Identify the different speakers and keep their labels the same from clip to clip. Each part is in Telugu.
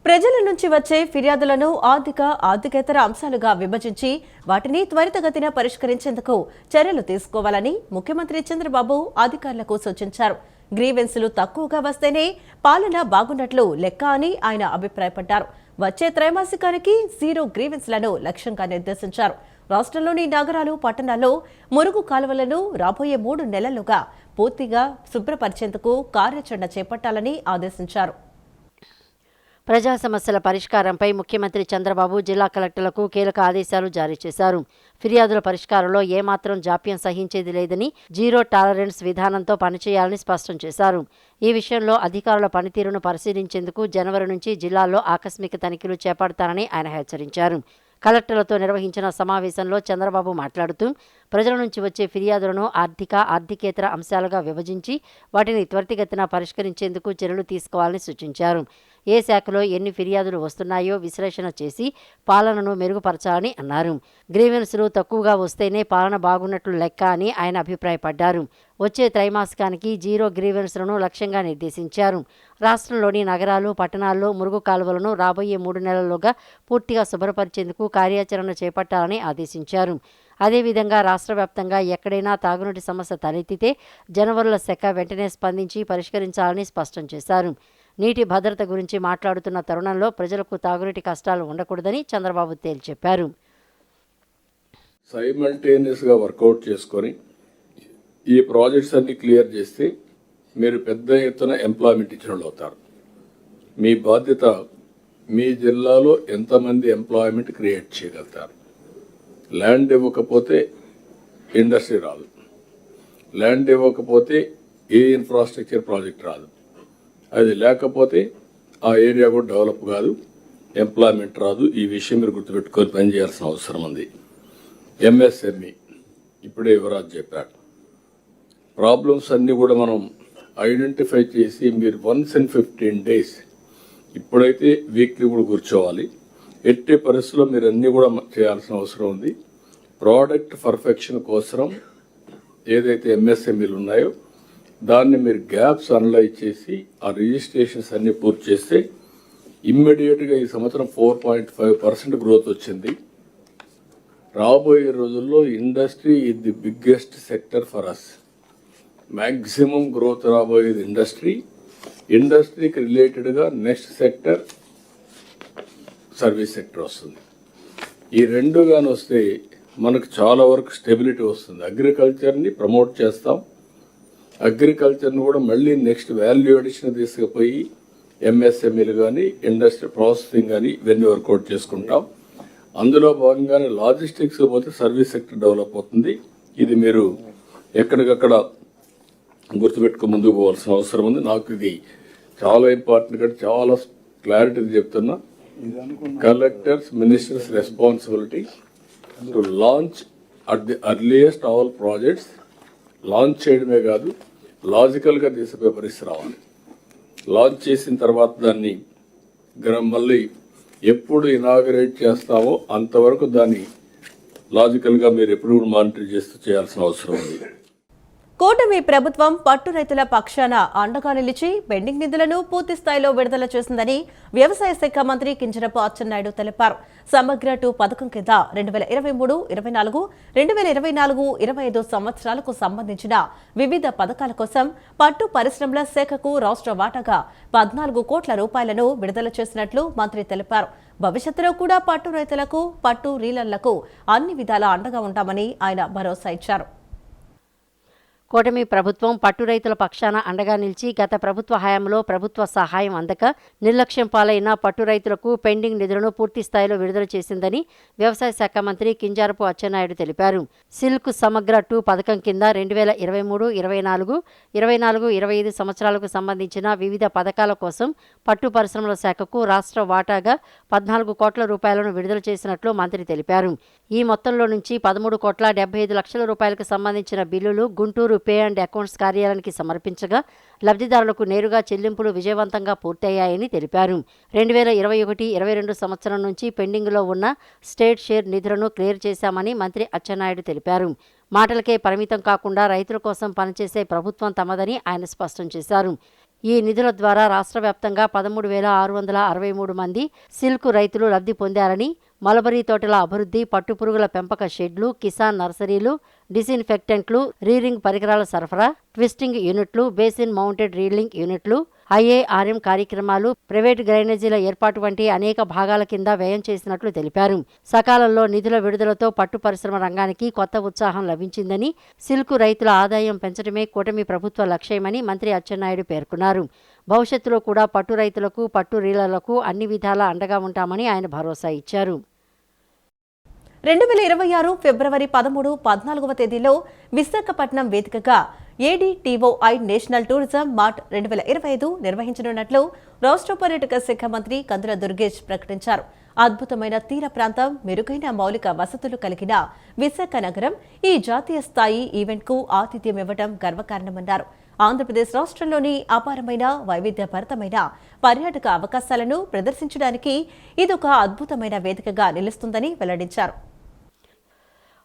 Speaker 1: ప్రజల నుంచి వచ్చే ఫిర్యాదులను ఆర్థికేతర అంశాలుగా విభజించి వాటిని త్వరితగతిన పరిష్కరించేందుకు చర్యలు తీసుకోవాలని ముఖ్యమంత్రి చంద్రబాబు అధికారులకు సూచించారు. గ్రీవెన్సులు తక్కువగా వస్తేనే పాలన బాగున్నట్లు లెక్క అని ఆయన అభిప్రాయపడ్డారు. వచ్చే త్రైమాసికానికి 0 గ్రీవెన్స్లను లక్ష్యంగా నిర్దేశించారు. రాష్ట్రంలోని నగరాలు, పట్టణాల్లో మురుగు కాలువలను రాబోయే 3 నెలలుగా పూర్తిగా శుభ్రపరిచేందుకు కార్యాచరణ చేపట్టాలని ఆదేశించారు.
Speaker 2: ప్రజా సమస్యల పరిష్కారంపై ముఖ్యమంత్రి చంద్రబాబు జిల్లా కలెక్టర్లకు కీలక ఆదేశాలు జారీ చేశారు. ఫిర్యాదుల పరిష్కారంలో ఏమాత్రం జాప్యం సహించేది లేదని, జీరో టాలరెన్స్ విధానంతో పనిచేయాలని స్పష్టం చేశారు. ఈ విషయంలో అధికారుల పనితీరును పరిశీలించేందుకు జనవరి నుంచి జిల్లాల్లో ఆకస్మిక తనిఖీలు చేపడతారని ఆయన హెచ్చరించారు. కలెక్టర్లతో నిర్వహించిన సమావేశంలో చంద్రబాబు మాట్లాడుతూ ప్రజల నుంచి వచ్చే ఫిర్యాదులను ఆర్థికేతర అంశాలుగా విభజించి వాటిని త్వరితగతిన పరిష్కరించేందుకు చర్యలు తీసుకోవాలని సూచించారు. ఏ శాఖలో ఎన్ని ఫిర్యాదులు వస్తున్నాయో విశ్లేషణ చేసి పాలనను మెరుగుపరచాలని అన్నారు. గ్రీవెన్సులు తక్కువగా వస్తేనే పాలన బాగున్నట్లు లెక్క అని ఆయన అభిప్రాయపడ్డారు. వచ్చే త్రైమాసికానికి 0 గ్రీవెన్స్లను లక్ష్యంగా నిర్దేశించారు. రాష్ట్రంలోని నగరాలు, పట్టణాల్లో మురుగు కాలువలను రాబోయే 3 నెలల్లోగా పూర్తిగా శుభ్రపరిచేందుకు కార్యాచరణ చేపట్టాలని ఆదేశించారు. అదేవిధంగా రాష్ట్ర వ్యాప్తంగా ఎక్కడైనా తాగునీటి సమస్య తలెత్తితే జనవరుల శాఖ వెంటనే స్పందించి పరిష్కరించాలని స్పష్టం చేశారు. నీటి భద్రత గురించి మాట్లాడుతున్న తరుణంలో ప్రజలకు తాగునీటి కష్టాలు ఉండకూడదని చంద్రబాబు తేల్చెప్పారు.
Speaker 3: సైమల్టేనియస్గా వర్కౌట్ చేసుకొని ఈ ప్రాజెక్ట్స్ అన్ని క్లియర్ చేస్తే మీరు పెద్ద ఎత్తున ఎంప్లాయ్మెంట్ ఇచ్చిన వాళ్ళు అవుతారు. మీ బాధ్యత మీ జిల్లాలో ఎంతమంది ఎంప్లాయ్మెంట్ క్రియేట్ చేయగలుగుతారు. ల్యాండ్ ఇవ్వకపోతే ఇండస్ట్రీ రాదు, ల్యాండ్ ఇవ్వకపోతే ఏ ఇన్ఫ్రాస్ట్రక్చర్ ప్రాజెక్ట్ రాదు, అది లేకపోతే ఆ ఏరియా కూడా డెవలప్ కాదు, ఎంప్లాయ్మెంట్ రాదు. ఈ విషయం మీరు గుర్తుపెట్టుకొని పనిచేయాల్సిన అవసరం ఉంది. ఎంఎస్ఎంఈ ఇప్పుడే యువరాజ్ చెప్పాడు. ప్రాబ్లమ్స్ అన్నీ కూడా మనం ఐడెంటిఫై చేసి మీరు వన్స్ ఇన్ 15 days ఇప్పుడైతే వీక్లీ కూడా కూర్చోవాలి. ఎట్టి పరిస్థితుల్లో మీరు అన్నీ కూడా చేయాల్సిన అవసరం ఉంది. ప్రోడక్ట్ పర్ఫెక్షన్ కోసం ఏదైతే ఎంఎస్ఎంఈలు ఉన్నాయో దాన్ని మీరు గ్యాప్స్ అనలైజ్ చేసి ఆ రిజిస్ట్రేషన్స్ అన్ని పూర్తి చేస్తే ఇమ్మీడియట్గా ఈ సంవత్సరం 4.5% గ్రోత్ వచ్చింది. రాబోయే రోజుల్లో industry is the biggest sector for us. Maximum growth రాబోయేది ఇండస్ట్రీకి రిలేటెడ్గా నెక్స్ట్ సెక్టర్ సర్వీస్ సెక్టర్ వస్తుంది. ఈ రెండు కానీ వస్తే మనకు చాలా వరకు స్టెబిలిటీ వస్తుంది. అగ్రికల్చర్ని ప్రమోట్ చేస్తాం. అగ్రికల్చర్ని కూడా మళ్ళీ నెక్స్ట్ వాల్యూ అడిషన్ తీసుకుపోయి ఎంఎస్ఎంఈలు కానీ ఇండస్ట్రీ ప్రాసెసింగ్ కానీ ఇవన్నీ వర్కౌట్ చేసుకుంటాం. అందులో భాగంగానే లాజిస్టిక్స్ పోతే సర్వీస్ సెక్టర్ డెవలప్ అవుతుంది. ఇది మీరు ఎక్కడికక్కడ గుర్తుపెట్టుకు ముందుకు పోవాల్సిన అవసరం ఉంది. నాకు ఇది చాలా ఇంపార్టెంట్, చాలా క్లారిటీ చెప్తున్నా. Collectors, ministers responsibility to launch at the earliest all projects. Launch చేయడమే కాదు, లాజికల్గా తీసుకుపోయే పరిస్థితి రావాలి. లాంచ్ చేసిన తర్వాత దాన్ని మళ్ళీ ఎప్పుడు ఇనాగరేట్ చేస్తామో అంతవరకు దాన్ని లాజికల్గా మీరు ఎప్పుడు కూడా మానిటర్ చేస్తూ చేయాల్సిన అవసరం ఉంది.
Speaker 1: కూటమి ప్రభుత్వం పట్టు రైతుల పక్షాన అండగా నిలిచి పెండింగ్ నిధులను పూర్తి స్థాయిలో విడుదల చేసిందని వ్యవసాయ శాఖ మంత్రి కింజరాపు అచ్చెన్నాయుడు తెలిపారు. సమగ్ర 2 పథకం కింద 2023-24, 2024-25 సంవత్సరాలకు సంబంధించిన వివిధ పథకాల కోసం పట్టు పరిశ్రమల శాఖకు రాష్ట్ర వాటాగా 14 కోట్ల రూపాయలను విడుదల చేసినట్లు మంత్రి తెలిపారు. భవిష్యత్తులో కూడా పట్టు రైతులకు, పట్టు రీలర్లకు అన్ని విధాలా అండగా ఉంటామని ఆయన భరోసా ఇచ్చారు.
Speaker 2: కూటమి ప్రభుత్వం పట్టు రైతుల పక్షాన అండగా నిలిచి గత ప్రభుత్వ హయాంలో ప్రభుత్వ సహాయం అందక నిర్లక్ష్యం పాలైన పట్టు రైతులకు పెండింగ్ నిధులను పూర్తి స్థాయిలో విడుదల చేసిందని వ్యవసాయ శాఖ మంత్రి కింజరాపు అచ్చెన్నాయుడు తెలిపారు. సిల్క్ సమగ్ర 2 పథకం కింద 2023-24, 24-25 సంవత్సరాలకు సంబంధించిన వివిధ పథకాల కోసం పట్టు పరిశ్రమల శాఖకు రాష్ట్ర వాటాగా 14 కోట్ల రూపాయలను విడుదల చేసినట్లు మంత్రి తెలిపారు. ఈ మొత్తంలో నుంచి 13,75 లక్షల రూపాయలకు సంబంధించిన బిల్లులు గుంటూరు పే అండ్ అకౌంట్స్ కార్యాలయానికి సమర్పించగా లబ్ధిదారులకు నేరుగా చెల్లింపులు విజయవంతంగా పూర్తయ్యాయని తెలిపారు. 2021-22 సంవత్సరం నుంచి పెండింగ్లో ఉన్న స్టేట్ షేర్ నిధులను క్లియర్ చేశామని మంత్రి అచ్చెన్నాయుడు తెలిపారు. మాటలకే పరిమితం కాకుండా రైతుల కోసం పనిచేసే ప్రభుత్వం తమదని ఆయన స్పష్టం చేశారు. ఈ నిధుల ద్వారా రాష్ట్ర వ్యాప్తంగా 13,663 మంది సిల్క్ రైతులు లబ్ధి పొందారని, మలబరీ తోటల అభివృద్ధి, పట్టుపురుగుల పెంపక షెడ్లు, కిసాన్ నర్సరీలు, డిసిన్ఫెక్టెంట్లు, రీరింగ్ పరికరాల సరఫరా, ట్విస్టింగ్ యూనిట్లు, బేసిన్ మౌంటెడ్ రీలింగ్ యూనిట్లు, ఐఏఆర్ఎం కార్యక్రమాలు, ప్రైవేటు గ్రైనేజీల ఏర్పాటు వంటి అనేక భాగాల కింద వ్యయం చేసినట్లు తెలిపారు. సకాలంలో నిధుల విడుదలతో పట్టు పరిశ్రమ రంగానికి కొత్త ఉత్సాహం లభించిందని, సిల్క్ రైతుల ఆదాయం పెంచడమే కూటమి ప్రభుత్వ లక్ష్యమని మంత్రి అచ్చెన్నాయుడు పేర్కొన్నారు. భవిష్యత్తులో కూడా పట్టు రైతులకు, పట్టు రీలర్లకు అన్ని విధాలా అండగా ఉంటామని ఆయన భరోసా ఇచ్చారు.
Speaker 1: 2026 ఫిబ్రవరి 13, 14వ తేదీలో విశాఖపట్నం వేదికగా ఏడీటీఓఐ నేషనల్ టూరిజం మార్ట్ 2025 నిర్వహించనున్నట్లు రాష్ట్ర పర్యాటక శాఖ మంత్రి కందుల దుర్గేష్ ప్రకటించారు. అద్భుతమైన తీర ప్రాంతం, మెరుగైన మౌలిక వసతులు కలిగిన విశాఖ నగరం ఈ జాతీయ స్థాయి ఈవెంట్కు ఆతిథ్యం ఇవ్వడం గర్వకారణమన్నారు. ఆంధ్రప్రదేశ్ రాష్ట్రంలోని అపారమైన వైవిధ్యభరితమైన పర్యాటక అవకాశాలను ప్రదర్శించడానికి ఇదొక అద్భుతమైన వేదికగా నిలుస్తుందని వెల్లడించారు.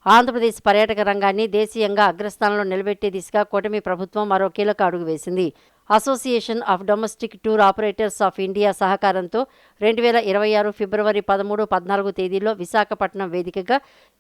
Speaker 2: ఆంధ్రప్రదేశ్ పర్యాటక రంగాన్ని దేశీయంగా అగ్రస్థానంలో నిలబెట్టే దిశగా కూటమి ప్రభుత్వం మరో కీలక అడుగు వేసింది. Association of domestic tour operators of India సహకారంతో 2026 ఫిబ్రవరి 13, 14 తేదీల్లో విశాఖపట్నం వేదికగా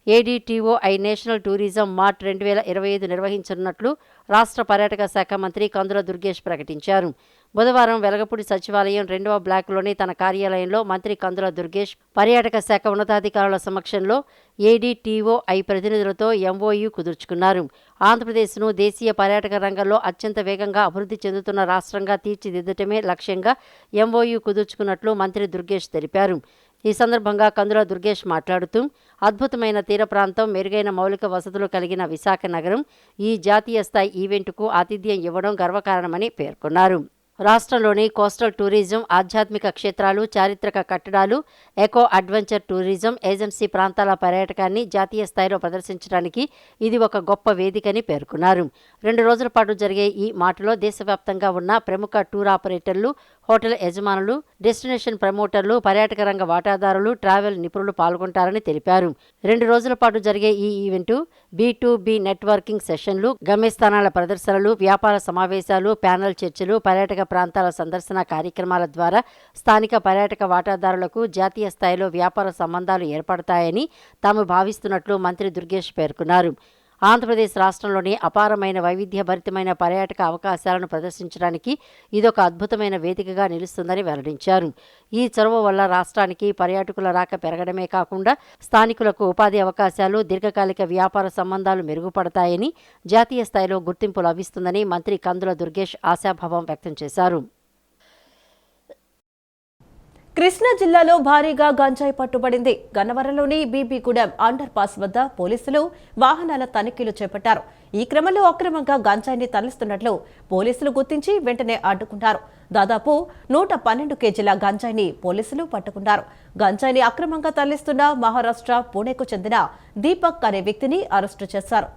Speaker 2: ఏడీటీఓఐ నేషనల్ టూరిజం మార్ట్ 2025 నిర్వహించనున్నట్లు రాష్ట్ర పర్యాటక శాఖ మంత్రి కందుల దుర్గేష్ ప్రకటించారు. బుధవారం వెలగపూడి సచివాలయం 2వ బ్లాక్లోని తన కార్యాలయంలో మంత్రి కందుల దుర్గేష్ పర్యాటక శాఖ ఉన్నతాధికారుల సమక్షంలో ఏడీటీఓఐ ప్రతినిధులతో ఎంఓయూ కుదుర్చుకున్నారు. ఆంధ్రప్రదేశ్ను దేశీయ పర్యాటక రంగంలో అత్యంత వేగంగా అభివృద్ధి చెందుతున్న రాష్ట్రంగా తీర్చిదిద్దటమే లక్ష్యంగా ఎంఓయూ కుదుర్చుకున్నట్లు మంత్రి దుర్గేష్ తెలిపారు. ఈ సందర్భంగా కందుల దుర్గేష్ మాట్లాడుతూ, అద్భుతమైన తీర ప్రాంతం, మెరుగైన మౌలిక వసతులు కలిగిన విశాఖ నగరం ఈ జాతీయ స్థాయి ఈవెంట్కు ఆతిథ్యం ఇవ్వడం గర్వకారణమని పేర్కొన్నారు. రాష్ట్రంలోని కోస్టల్ టూరిజం, ఆధ్యాత్మిక క్షేత్రాలు, చారిత్రక కట్టడాలు, ఎకో అడ్వెంచర్ టూరిజం, ఏజెన్సీ ప్రాంతాల పర్యాటకాన్ని జాతీయ స్థాయిలో ప్రదర్శించడానికి ఇది ఒక గొప్ప వేదికని పేర్కొన్నారు. 2 రోజుల పాటు జరిగే ఈ మాటలో దేశవ్యాప్తంగా ఉన్న ప్రముఖ టూర్ ఆపరేటర్లు, హోటల్ యజమానులు, డెస్టినేషన్ ప్రమోటర్లు, పర్యాటక రంగ వాటాదారులు, ట్రావెల్ నిపుణులు పాల్గొంటారని తెలిపారు. 2 రోజుల పాటు జరిగే ఈ ఈవెంటు B2B నెట్వర్కింగ్ సెషన్లు, గమ్యస్థానాల ప్రదర్శనలు, వ్యాపార సమావేశాలు, ప్యానెల్ చర్చలు, పర్యాటక ప్రాంతాల సందర్శన కార్యక్రమాల ద్వారా స్థానిక పర్యాటక వాటాదారులకు జాతీయ స్థాయిలో వ్యాపార సంబంధాలు ఏర్పడతాయని తాము భావిస్తున్నట్లు మంత్రి దుర్గేష్ పేర్కొన్నారు. ఆంధ్రప్రదేశ్ రాష్ట్రంలోని అపారమైన వైవిధ్యభరితమైన పర్యాటక అవకాశాలను ప్రదర్శించడానికి ఇదొక అద్భుతమైన వేదికగా నిలుస్తుందని వెల్లడించారు. ఈ చొరవ వల్ల రాష్ట్రానికి పర్యాటకుల రాక పెరగడమే కాకుండా స్థానికులకు ఉపాధి అవకాశాలు, దీర్ఘకాలిక వ్యాపార సంబంధాలు మెరుగుపడతాయని, జాతీయ స్థాయిలో గుర్తింపు లభిస్తుందని మంత్రి కందుల దుర్గేష్ ఆశాభావం వ్యక్తం చేశారు.
Speaker 1: కృష్ణా జిల్లాలో భారీగా గంజాయి పట్టుబడింది. గన్నవరంలోని బీబీగూడెం అండర్ పాస్ వద్ద పోలీసులు వాహనాల తనిఖీలు చేపట్టారు. ఈ క్రమంలో అక్రమంగా గంజాయిని తరలిస్తున్నట్లు పోలీసులు గుర్తించి వెంటనే అడ్డుకున్నారు. దాదాపు 112 కేజీల గంజాయిని పోలీసులు పట్టుకున్నారు. గంజాయిని అక్రమంగా తరలిస్తున్న మహారాష్ట్ర పూణేకు చెందిన దీపక్ అనే వ్యక్తిని అరెస్టు చేశారు.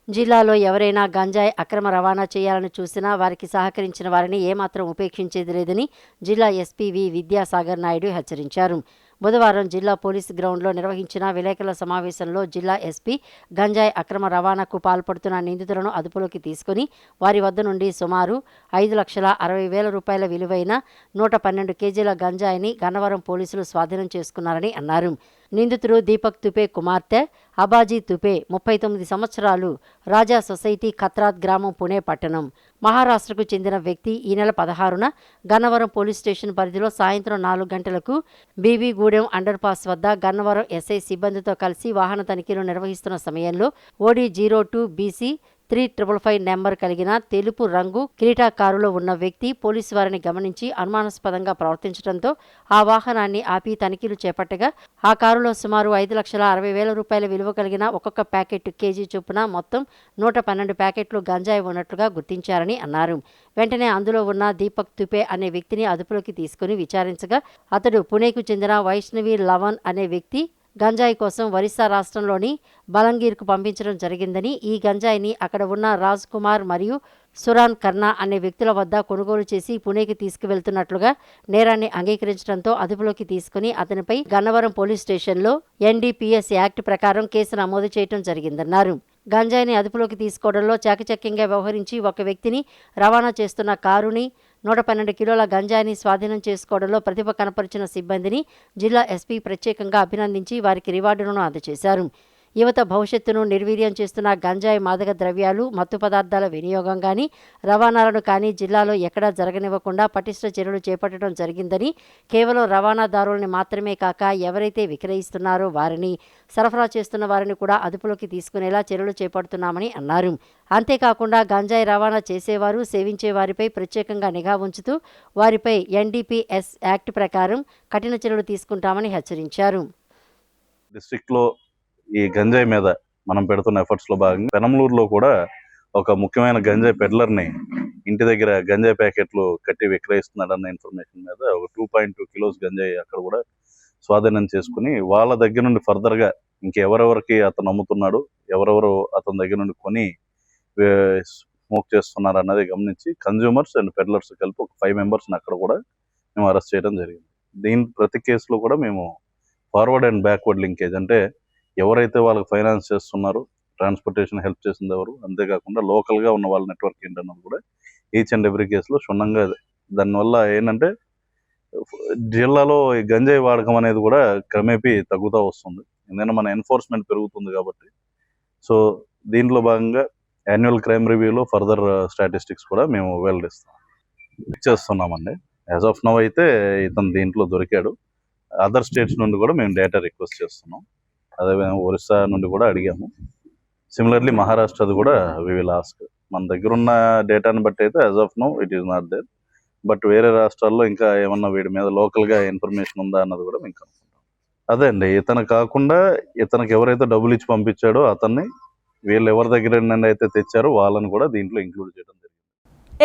Speaker 2: జిల్లాలో ఎవరైనా గంజాయి అక్రమ రవాణా చేయాలని చూసినా వారికి సహకరించిన వారిని ఏమాత్రం ఉపేక్షించేది లేదని జిల్లా ఎస్పీ వి విద్యాసాగర్ నాయుడు హెచ్చరించారు. బుధవారం జిల్లా పోలీసు గ్రౌండ్లో నిర్వహించిన విలేకరుల సమావేశంలో జిల్లా ఎస్పీ గంజాయి అక్రమ రవాణాకు పాల్పడుతున్న నిందితులను అదుపులోకి తీసుకుని వారి వద్ద నుండి సుమారు 5,60,000 రూపాయల విలువైన 112 కేజీల గంజాయిని గన్నవరం పోలీసులు స్వాధీనం చేసుకున్నారని అన్నారు. నిందితుడు దీపక్ తుపే కుమార్తె అబాజీ తుపే 39 సంవత్సరాలు, రాజా సొసైటీ, ఖత్రాత్ గ్రామం, పుణే పట్టణం. మహారాష్ట్రకు చెందిన వ్యక్తి ఈ నెల 16న గన్నవరం పోలీస్ స్టేషన్ పరిధిలో సాయంత్రం 4 గంటలకు బీబీగూడెం అండర్ పాస్ వద్ద గన్నవరం ఎస్ఐ సిబ్బందితో కలిసి వాహన తనిఖీలు నిర్వహిస్తున్న సమయంలో OD02 BC 3555 నెంబర్ కలిగిన తెలుపు రంగు క్రీటా కారులో ఉన్న వ్యక్తి పోలీసు వారిని గమనించి అనుమానాస్పదంగా ప్రవర్తించడంతో ఆ వాహనాన్ని ఆపి తనిఖీలు చేపట్టగా ఆ కారులో సుమారు 5,60,000 రూపాయల విలువ కలిగిన ఒక్కొక్క ప్యాకెట్ కేజీ చొప్పున మొత్తం 112 ప్యాకెట్లు గంజాయి ఉన్నట్లుగా గుర్తించారని అన్నారు. వెంటనే అందులో ఉన్న దీపక్ తుపే అనే వ్యక్తిని అదుపులోకి తీసుకుని విచారించగా అతడు పుణేకు చెందిన వైష్ణవి లవన్ అనే వ్యక్తి గంజాయి కోసం ఒరిస్సా రాష్ట్రంలోని బలంగీర్కు పంపించడం జరిగిందని, ఈ గంజాయిని అక్కడ ఉన్న రాజ్ కుమార్ మరియు సురాన్ కర్నా అనే వ్యక్తుల వద్ద కొనుగోలు చేసి పుణేకి తీసుకువెళ్తున్నట్లుగా నేరాన్ని అంగీకరించడంతో అదుపులోకి తీసుకుని అతనిపై గన్నవరం పోలీస్ స్టేషన్లో NDPS యాక్ట్ ప్రకారం కేసు నమోదు చేయడం జరిగిందన్నారు. గంజాయిని అదుపులోకి తీసుకోవడంలో చాకచక్యంగా వ్యవహరించి ఒక వ్యక్తిని రవాణా చేస్తున్న కారుని 112 కిలోల గంజాయిని స్వాధీనం చేసుకోవడంలో ప్రతిభ కనపరిచిన సిబ్బందిని జిల్లా ఎస్పీ ప్రత్యేకంగా అభినందించి వారికి రివార్డులను అందజేశారు. యువత భవిష్యత్తును నిర్వీర్యం చేస్తున్న గంజాయి మాదక ద్రవ్యాలు, మత్తు పదార్థాల వినియోగం కానీ, రవాణాలను కానీ జిల్లాలో ఎక్కడా జరగనివ్వకుండా పటిష్ట చర్యలు చేపట్టడం జరిగిందని, కేవలం రవాణాదారుల్ని మాత్రమే కాక ఎవరైతే విక్రయిస్తున్నారో వారిని, సరఫరా చేస్తున్న వారిని కూడా అదుపులోకి తీసుకునేలా చర్యలు చేపడుతున్నామని అన్నారు. అంతేకాకుండా గంజాయి రవాణా చేసేవారు, సేవించే వారిపై ప్రత్యేకంగా నిఘా ఉంచుతూ వారిపై NDPS యాక్ట్ ప్రకారం కఠిన చర్యలు తీసుకుంటామని హెచ్చరించారు.
Speaker 4: డిస్ట్రిక్ట్లో ఈ గంజాయి మీద మనం పెడుతున్న ఎఫర్ట్స్ లో భాగంగా పెనమలూరులో కూడా ఒక ముఖ్యమైన గంజాయి పెడ్లర్ని ఇంటి దగ్గర గంజాయి ప్యాకెట్లు కట్టి విక్రయిస్తున్నాడన్న ఇన్ఫర్మేషన్ మీద ఒక 2.2 కిలోస్ గంజాయి అక్కడ కూడా స్వాధీనం చేసుకుని వాళ్ళ దగ్గర నుండి ఫర్దర్ గా ఇంకెవరెవరికి అతను అమ్ముతున్నాడు, ఎవరెవరు అతని దగ్గర నుండి కొని స్మోక్ చేస్తున్నారు అన్నది గమనించి కన్జ్యూమర్స్ అండ్ పెడ్లర్స్ కలిపి ఒక 5 మెంబర్స్ని అక్కడ కూడా మేము అరెస్ట్ చేయడం జరిగింది. దీని ప్రతి కేసులో కూడా మేము ఫార్వర్డ్ అండ్ బ్యాక్వర్డ్ లింకేజ్, అంటే ఎవరైతే వాళ్ళకి ఫైనాన్స్ చేస్తున్నారో, ట్రాన్స్పోర్టేషన్ హెల్ప్ చేసింది ఎవరు, అంతేకాకుండా లోకల్గా ఉన్న వాళ్ళ నెట్వర్క్ ఏంటన్నది కూడా ఈచ్ అండ్ ఎవ్రీ కేసులో క్షుణ్ణంగా. దానివల్ల ఏంటంటే జిల్లాలో ఈ గంజాయి వాడకం అనేది కూడా క్రమేపీ తగ్గుతూ వస్తుంది, ఎందుకంటే మన ఎన్ఫోర్స్మెంట్ పెరుగుతుంది కాబట్టి. సో దీంట్లో భాగంగా యాన్యువల్ క్రైమ్ రివ్యూలో ఫర్దర్ స్టాటిస్టిక్స్ కూడా మేము చేస్తున్నామండి. యాజ్ ఆఫ్ నౌ అయితే ఇతను దీంట్లో దొరికాడు. అదర్ స్టేట్స్ నుండి కూడా మేము డేటా రిక్వెస్ట్ చేస్తున్నాం. అదే ఒరిస్సా నుండి కూడా అడిగాము. సిమిలర్లీ మహారాష్ట్రది కూడా వి విల్ ఆస్క్. మన దగ్గర ఉన్న డేటాని బట్టి అయితే as of now it is not there, but వేరే రాష్ట్రాల్లో ఇంకా ఏమన్నా వీడి మీద లోకల్గా ఇన్ఫర్మేషన్ ఉందా అన్నది కూడా మేము కనుక్కుంటాం. అదే అండి, ఇతను కాకుండా ఇతనికి ఎవరైతే డబ్బులు ఇచ్చి పంపించాడో అతన్ని, వీళ్ళు ఎవరి దగ్గర నుండి అయితే తెచ్చారో వాళ్ళని కూడా దీంట్లో ఇంక్లూడ్ చేయడం జరిగింది.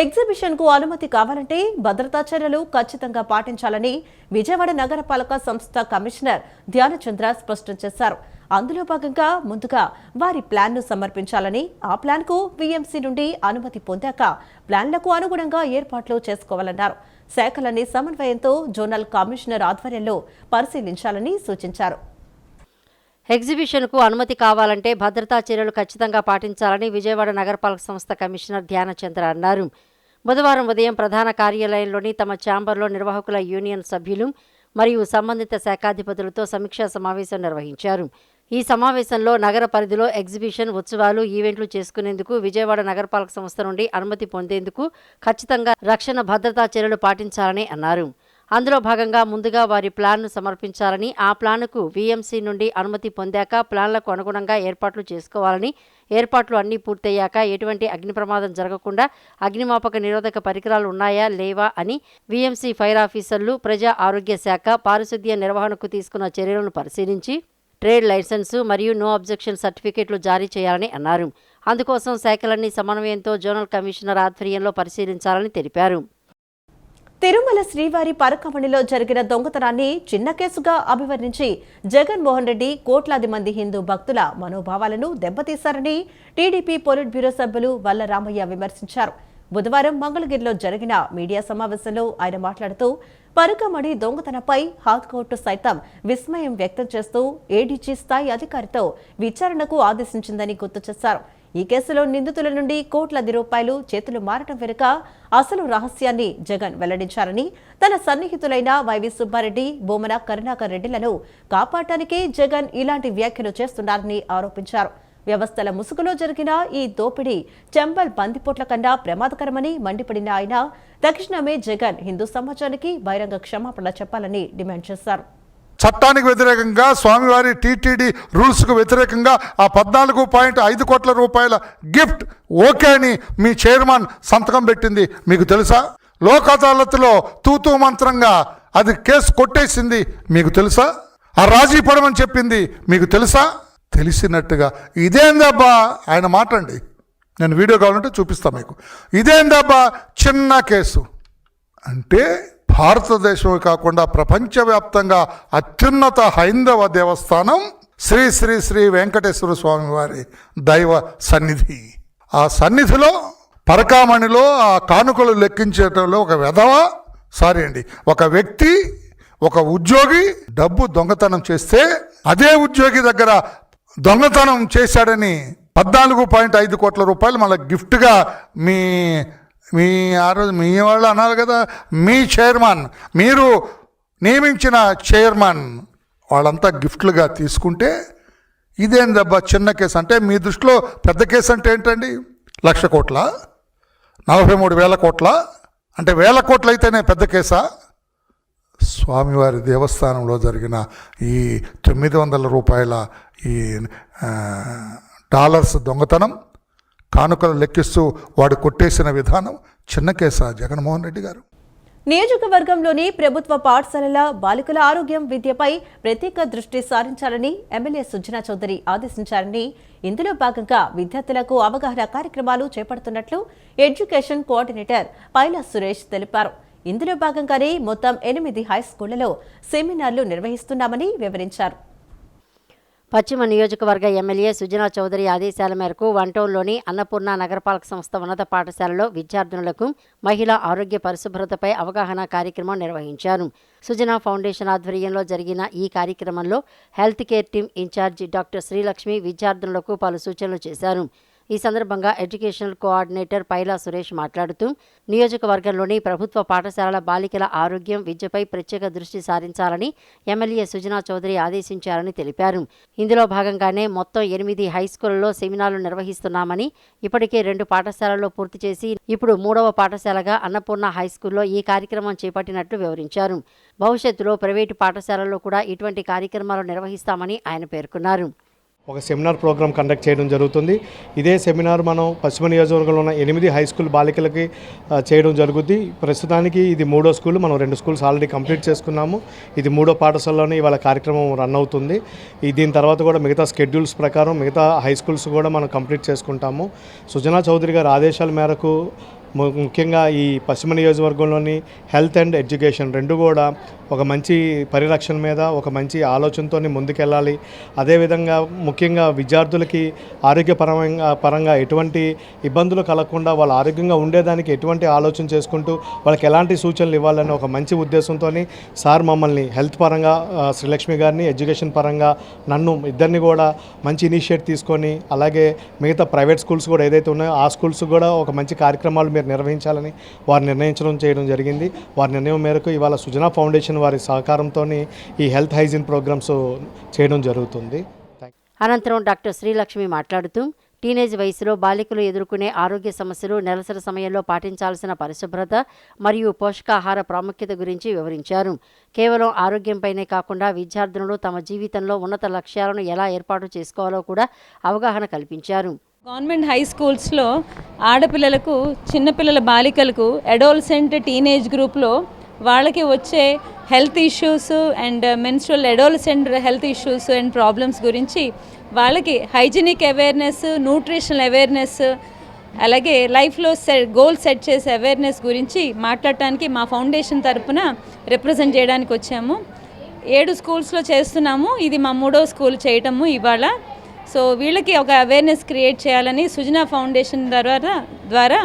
Speaker 1: ఎగ్జిబిషన్ కు అనుమతి కావాలంటే భద్రతా చర్యలు ఖచ్చితంగా పాటించాలని విజయవాడ నగరపాలక సంస్థ కమిషనర్ ధ్యానచంద్ర స్పష్టం చేశారు. అందులో భాగంగా ముందుగా వారి ప్లాన్ను సమర్పించాలని, ఆ ప్లాన్కు VMC నుండి అనుమతి పొందాక ప్లాన్లకు అనుగుణంగా ఏర్పాట్లు చేసుకోవాలన్నారు. శాఖలన్నీ సమన్వయంతో జోనల్ కమిషనర్ ఆధ్వర్యంలో పరిశీలించాలని సూచించారు.
Speaker 2: ఎగ్జిబిషన్కు అనుమతి కావాలంటే భద్రతా చర్యలు ఖచ్చితంగా పాటించాలని విజయవాడ నగరపాలక సంస్థ కమిషనర్ ధ్యానచంద్ర అన్నారు. బుధవారం ఉదయం ప్రధాన కార్యాలయంలోని తమ ఛాంబర్లో నిర్వాహకుల యూనియన్ సభ్యులు మరియు సంబంధిత శాఖాధిపతులతో సమీక్షా సమావేశం నిర్వహించారు. ఈ సమావేశంలో నగర పరిధిలో ఎగ్జిబిషన్, ఉత్సవాలు, ఈవెంట్లు చేసుకునేందుకు విజయవాడ నగరపాలక సంస్థ నుండి అనుమతి పొందేందుకు ఖచ్చితంగా రక్షణ భద్రతా చర్యలు పాటించాలని అన్నారు. అందులో భాగంగా ముందుగా వారి ప్లాన్ను సమర్పించాలని, ఆ ప్లాన్కు VMC నుండి అనుమతి పొందాక ప్లాన్లకు అనుగుణంగా ఏర్పాట్లు చేసుకోవాలని, ఏర్పాట్లు అన్నీ పూర్తయ్యాక ఎటువంటి అగ్ని ప్రమాదం జరగకుండా అగ్నిమాపక నిరోధక పరికరాలు ఉన్నాయా లేవా అని VMC ఫైర్ ఆఫీసర్లు, ప్రజా ఆరోగ్య శాఖ, పారిశుద్ధ్య నిర్వహణకు తీసుకున్న చర్యలను పరిశీలించి ట్రేడ్ లైసెన్సు మరియు నో అబ్జెక్షన్ సర్టిఫికెట్లు జారీ చేయాలని అన్నారు. అందుకోసం శాఖలన్నీ సమన్వయంతో జోనల్ కమిషనర్ ఆధ్వర్యంలో పరిశీలించాలని తెలిపారు.
Speaker 1: తిరుమల శ్రీవారి పరకామణిలో జరిగిన దొంగతనాన్ని చిన్న కేసుగా అభివర్ణించి జగన్మోహన్ రెడ్డి కోట్లాది మంది హిందూ భక్తుల మనోభావాలను దెబ్బతీశారని టీడీపీ పొలిట్ బ్యూరో సభ్యులు వల్ల రామయ్య విమర్శించారు. బుధవారం మంగళగిరిలో జరిగిన మీడియా సమావేశంలో ఆయన మాట్లాడుతూ పరకామణి దొంగతనంపై హైకోర్టు సైతం విస్మయం వ్యక్తం చేస్తూ ఏడీజీ స్థాయి అధికారితో విచారణకు ఆదేశించిందని గుర్తు చేశారు. ఈ కేసులో నిందితుల నుండి కోట్లాది రూపాయలు చేతులు మారటం వెనుక అసలు రహస్యాన్ని జగన్ వెల్లడించారని, తన సన్నిహితులైన వైవి సుబ్బారెడ్డి, బొమ్మన కరుణాకర్ రెడ్డిలను కాపాడటానికే జగన్ ఇలాంటి వ్యాఖ్యలు చేస్తున్నారని ఆరోపించారు. వ్యవస్థల ముసుగులో జరిగిన ఈ దోపిడీ చంబల్ బందిపోట్ల కన్నా ప్రమాదకరమని మండిపడిన ఆయన తక్షణమే జగన్ హిందూ సమాజానికి బహిరంగ క్షమాపణ చెప్పాలని డిమాండ్ చేశారు.
Speaker 5: చట్టానికి వ్యతిరేకంగా, స్వామివారి టీటీడీ రూల్స్కు వ్యతిరేకంగా ఆ 14.5 కోట్ల రూపాయల గిఫ్ట్ ఓకే అని మీ చైర్మన్ సంతకం పెట్టింది మీకు తెలుసా? లోక్ అదాలత్లో తూతూ మంత్రంగా అది కేసు కొట్టేసింది మీకు తెలుసా? ఆ రాజీ పడమని చెప్పింది మీకు తెలుసా? తెలిసినట్టుగా ఇదేందబ్బా ఆయన మాట్లాడండి, నేను వీడియో కావాలంటే చూపిస్తా మీకు. ఇదేందబ్బా చిన్న కేసు అంటే భారతదేశమే కాకుండా ప్రపంచవ్యాప్తంగా అత్యున్నత హైందవ దేవస్థానం శ్రీ శ్రీ శ్రీ వెంకటేశ్వర స్వామి వారి దైవ సన్నిధి. ఆ సన్నిధిలో పరకామణిలో ఆ కానుకలు లెక్కించేటంలో ఒక వ్యక్తి, ఒక ఉద్యోగి డబ్బు దొంగతనం చేస్తే అదే ఉద్యోగి దగ్గర దొంగతనం చేశాడని 14.5 కోట్ల రూపాయలు మళ్ళీ గిఫ్ట్గా మీ మీ ఆ రోజు మీ వాళ్ళు అన్నారు కదా, మీ చైర్మన్, మీరు నియమించిన చైర్మన్ వాళ్ళంతా గిఫ్ట్లుగా తీసుకుంటే ఇదేందబ్బా చిన్న కేసు అంటే, మీ దృష్టిలో పెద్ద కేసు అంటే ఏంటండి? 1,00,000 కోట్ల, 43,000 కోట్ల అంటే 1,000 కోట్లు అయితేనే పెద్ద కేసా? స్వామివారి దేవస్థానంలో జరిగిన ఈ 900 రూపాయల ఈ డాలర్స్ దొంగతనం, కానుకలు లెక్కిస్తూ వాడు కొట్టేసిన విధానం చిన్న కేసా జగన్మోహన్ రెడ్డి గారు?
Speaker 1: నియోజకవర్గంలోని ప్రభుత్వ పాఠశాలల బాలికల ఆరోగ్యం, విద్యపై ప్రత్యేక దృష్టి సారించాలని ఎమ్మెల్యే సుజనా చౌదరి ఆదేశించారని, ఇందులో భాగంగా విద్యార్థులకు అవగాహన కార్యక్రమాలు చేపడుతున్నట్లు ఎడ్యుకేషన్ కోఆర్డినేటర్ పైలా సురేష్ తెలిపారు. ఇందులో భాగంగానే మొత్తం 8 హైస్కూళ్లలో సెమినార్లు నిర్వహిస్తున్నామని వివరించారు.
Speaker 2: పశ్చిమ నియోజకవర్గ ఎమ్మెల్యే సుజనా చౌదరి ఆదేశాల మేరకు వన్టౌన్లోని అన్నపూర్ణ నగరపాలక సంస్థ ఉన్నత పాఠశాలలో విద్యార్థినులకు మహిళా ఆరోగ్య పరిశుభ్రతపై అవగాహన కార్యక్రమం నిర్వహించారు. సుజనా ఫౌండేషన్ ఆధ్వర్యంలో జరిగిన ఈ కార్యక్రమంలో health care team incharge doctor Srilakshmi విద్యార్థినులకు పలు సూచనలు చేశారు. ఈ సందర్భంగా ఎడ్యుకేషనల్ కోఆర్డినేటర్ పైలా సురేష్ మాట్లాడుతూ, నియోజకవర్గంలోని ప్రభుత్వ పాఠశాలల బాలికల ఆరోగ్యం, విద్యపై ప్రత్యేక దృష్టి సారించాలని ఎమ్మెల్యే సుజనా చౌదరి ఆదేశించారని తెలిపారు. ఇందులో భాగంగానే మొత్తం 8 హైస్కూళ్లలో సెమినార్లు నిర్వహిస్తున్నామని, ఇప్పటికే 2 పాఠశాలల్లో పూర్తి చేసి ఇప్పుడు 3వ పాఠశాలగా అన్నపూర్ణ హైస్కూల్లో ఈ కార్యక్రమం చేపట్టినట్లు వివరించారు. భవిష్యత్తులో ప్రైవేటు పాఠశాలల్లో కూడా ఇటువంటి కార్యక్రమాలు నిర్వహిస్తామని ఆయన పేర్కొన్నారు.
Speaker 6: ఒక సెమినార్ ప్రోగ్రామ్ కండక్ట్ చేయడం జరుగుతుంది. ఇదే సెమినార్ మనం పశ్చిమ నియోజకవర్గంలో ఉన్న 8 హై స్కూల్ బాలికలకి చేయడం జరుగుతుంది. ప్రస్తుతానికి ఇది 3వ స్కూల్, మనం 2 స్కూల్స్ ఆల్రెడీ కంప్లీట్ చేసుకున్నాము. ఇది 3వ పాఠశాలలోనే ఇవాళ కార్యక్రమం రన్ అవుతుంది. దీని తర్వాత కూడా మిగతా స్కెడ్యూల్స్ ప్రకారం మిగతా హై స్కూల్స్ కూడా మనం కంప్లీట్ చేసుకుంటాము. సుజనా చౌదరి గారి ఆదేశాల మేరకు ముఖ్యంగా ఈ పశ్చిమ నియోజకవర్గంలోని హెల్త్ అండ్ ఎడ్యుకేషన్ 2 కూడా ఒక మంచి పరిరక్షణ మీద ఒక మంచి ఆలోచనతో ముందుకెళ్ళాలి. అదేవిధంగా ముఖ్యంగా విద్యార్థులకి పరంగా ఎటువంటి ఇబ్బందులు కలగకుండా వాళ్ళ ఆరోగ్యంగా ఉండేదానికి ఎటువంటి ఆలోచన చేసుకుంటూ వాళ్ళకి ఎలాంటి సూచనలు ఇవ్వాలని ఒక మంచి ఉద్దేశంతో సార్ మమ్మల్ని హెల్త్ పరంగా శ్రీలక్ష్మి గారిని, ఎడ్యుకేషన్ పరంగా నన్ను ఇద్దరిని కూడా మంచి ఇనిషియేట్ తీసుకొని, అలాగే మిగతా ప్రైవేట్ స్కూల్స్ కూడా ఏదైతే ఉన్నాయో ఆ స్కూల్స్ కూడా ఒక మంచి కార్యక్రమాలు మీరు నిర్వహించాలని వారు చేయడం జరిగింది. వారి నిర్ణయం మేరకు ఇవాళ సుజనా ఫౌండేషన్ వారి సహకారంతో ఈ హెల్త్ హైజీన్ ప్రోగ్రామ్స్ చేయడం జరుగుతుంది.
Speaker 2: అనంతరం డాక్టర్ శ్రీలక్ష్మి మాట్లాడుతూ, టీనేజ్ వయసులో బాలికలు ఎదుర్కొనే ఆరోగ్య సమస్యలు, నెలసరి సమయంలో పాటించాల్సిన పరిశుభ్రత మరియు పోషకాహార ప్రాముఖ్యత గురించి వివరించారు. కేవలం ఆరోగ్యంపైనే కాకుండా విద్యార్థులు తమ జీవితంలో ఉన్నత లక్ష్యాలను ఎలా ఏర్పాటు చేసుకోవాలో కూడా అవగాహన కల్పించారు.
Speaker 7: గవర్నమెంట్ హై స్కూల్స్లో ఆడపిల్లలకు, చిన్నపిల్లల బాలికలకు, అడోలసెంట్, టీనేజ్ గ్రూప్లో వాళ్ళకి వచ్చే health issues and menstrual adolescent health issues and problems గురించి వాళ్ళకి హైజీనిక్ అవేర్నెస్, న్యూట్రిషనల్ అవేర్నెస్, అలాగే లైఫ్లో గోల్ సెట్ చేసే అవేర్నెస్ గురించి మాట్లాడటానికి మా ఫౌండేషన్ తరపున రిప్రజెంట్ చేయడానికి వచ్చాము. 7 స్కూల్స్లో చేస్తున్నాము. ఇది మా 3వ స్కూల్ చేయటము ఇవాళ. సో వీళ్ళకి ఒక అవేర్నెస్ క్రియేట్ చేయాలని సుజనా ఫౌండేషన్ ద్వారా